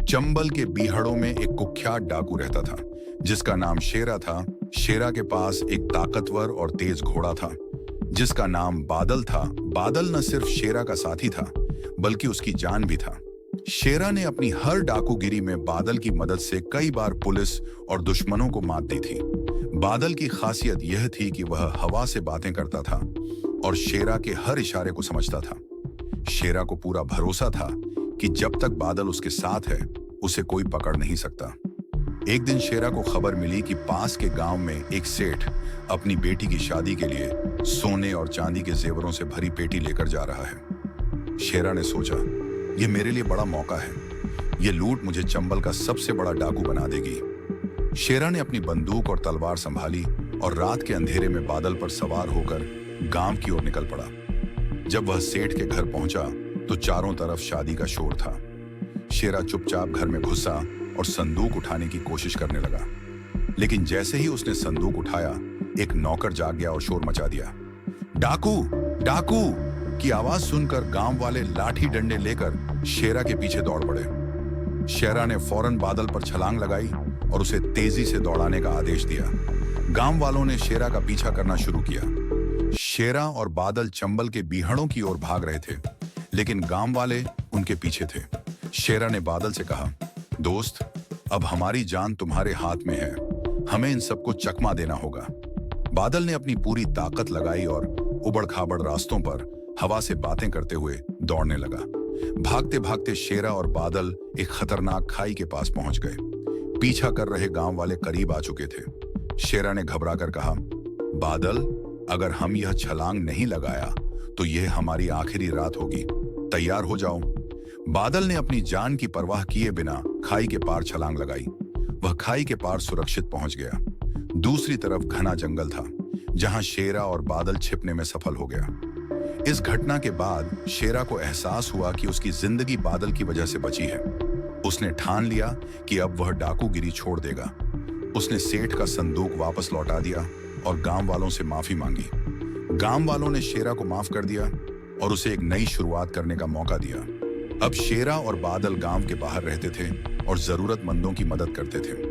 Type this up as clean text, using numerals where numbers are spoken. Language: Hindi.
चंबल के बीहड़ों में एक कुख्यात डाकू रहता था जिसका नाम शेरा था। शेरा के पास एक ताकतवर और तेज घोड़ा था जिसका नाम बादल था। बादल न सिर्फ शेरा का साथी था बल्कि उसकी जान भी था। शेरा ने अपनी हर डाकूगिरी में बादल की मदद से कई बार पुलिस और दुश्मनों को मात दी थी। बादल की खासियत यह थी कि वह हवा से बातें करता था और शेरा के हर इशारे को समझता था। शेरा को पूरा भरोसा था कि जब तक बादल उसके साथ है उसे कोई पकड़ नहीं सकता। एक दिन शेरा को खबर मिली कि पास के गांव में एक सेठ अपनी बेटी की शादी के लिए सोने और चांदी के जेवरों से भरी पेटी लेकर जा रहा है। शेरा ने सोचा, यह मेरे लिए बड़ा मौका है। यह लूट मुझे चंबल का सबसे बड़ा डाकू बना देगी। शेरा ने अपनी बंदूक और तलवार संभाली और रात के अंधेरे में बादल पर सवार होकर गांव की ओर निकल पड़ा। जब वह सेठ के घर पहुंचा तो चारों तरफ शादी का शोर था। शेरा चुपचाप घर में घुसा और संदूक उठाने की कोशिश करने लगा, लेकिन जैसे ही उसने संदूक उठाया एक नौकर जाग गया और शोर मचा दिया। डाकू डाकू की आवाज सुनकर गांव वाले लाठी डंडे लेकर शेरा के पीछे दौड़ पड़े। शेरा ने फौरन बादल पर छलांग लगाई और उसे तेजी से दौड़ाने का आदेश दिया। गांव वालों ने शेरा का पीछा करना शुरू किया। शेरा और बादल चंबल के बीहड़ों की ओर भाग रहे थे, लेकिन गांव वाले उनके पीछे थे। शेरा ने बादल से कहा, दोस्त, अब हमारी जान तुम्हारे हाथ में है, हमें इन सबको चकमा देना होगा। बादल ने अपनी पूरी ताकत लगाई और उबड़-खाबड़ रास्तों पर हवा से बातें करते हुए दौड़ने लगा। भागते भागते शेरा और बादल एक खतरनाक खाई के पास पहुंच गए। पीछा कर रहे गांव वाले करीब आ चुके थे। शेरा ने घबराकर कहा, बादल, अगर हम यह छलांग नहीं लगाया तो यह हमारी आखिरी रात होगी, तैयार हो जाओ। बादल ने अपनी जान की परवाह किए बिना खाई के पार छलांग लगाई। वह खाई के पार सुरक्षित पहुंच गया। दूसरी तरफ घना जंगल था जहां शेरा और बादल छिपने में सफल हो गया। इस घटना के बाद शेरा को एहसास हुआ कि उसकी जिंदगी बादल की वजह से बची है। उसने ठान लिया कि अब वह डाकूगिरी छोड़ देगा। उसने सेठ का संदूक वापस लौटा दिया और गांव वालों से माफी मांगी। गांव वालों ने शेरा को माफ कर दिया और उसे एक नई शुरुआत करने का मौका दिया। अब शेरा और बादल गांव के बाहर रहते थे और जरूरतमंदों की मदद करते थे।